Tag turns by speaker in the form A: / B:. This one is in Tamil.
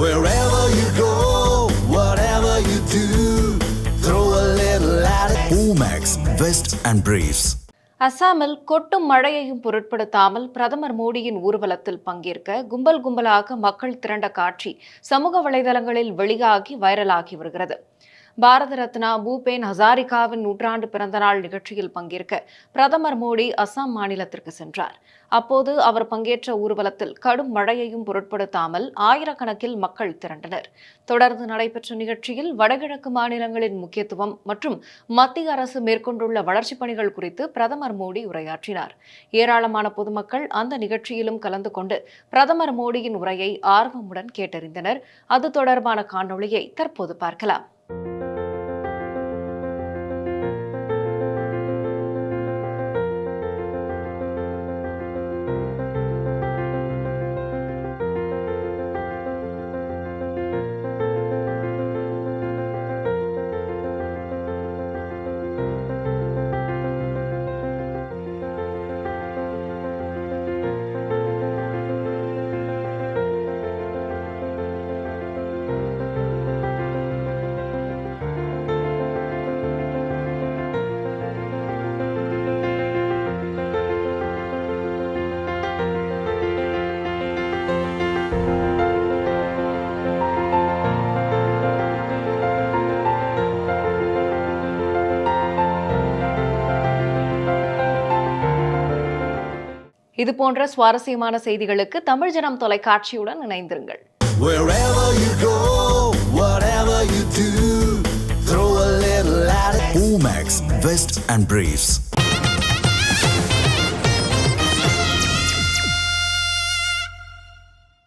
A: Wherever you go, whatever you do, throw a little at it. Omax, Vest and Briefs.
B: அசாமில் கொட்டும் மழையையும் பொருட்படுத்தாமல் பிரதமர் மோடியின் ஊர்வலத்தில் பங்கேற்க கும்பல் கும்பலாக மக்கள் திரண்ட காட்சி சமூக வலைதளங்களில் வெளியாகி வைரலாகி வருகிறது. பாரத ரத்னா பூபேன் ஹசாரிகாவின் நூற்றாண்டு பிறந்தநாள் நிகழ்ச்சியில் பங்கேற்க பிரதமர் மோடி அசாம் மாநிலத்திற்கு சென்றார். அப்போது அவர் பங்கேற்ற ஊர்வலத்தில் கடும் மழையையும் பொருட்படுத்தாமல் ஆயிரக்கணக்கில் மக்கள் திரண்டனர். தொடர்ந்து நடைபெற்ற நிகழ்ச்சியில் வடகிழக்கு மாநிலங்களின் முக்கியத்துவம் மற்றும் மத்திய அரசு மேற்கொண்டுள்ள வளர்ச்சிப் பணிகள் குறித்து பிரதமர் மோடி உரையாற்றினார். ஏராளமான பொதுமக்கள் அந்த நிகழ்ச்சியிலும் கலந்து கொண்டு பிரதமர் மோடியின் உரையை ஆர்வமுடன் கேட்டறிந்தனர். அது தொடர்பான காணொளியை தற்போது பார்க்கலாம். இது போன்ற சுவாரஸ்யமான செய்திகளுக்கு தமிழ் ஜனம் தொலைக்காட்சியுடன் இணைந்திருங்கள்.
A: Wherever you go, whatever you do, throw a little at it. Omax, Vest and Briefs.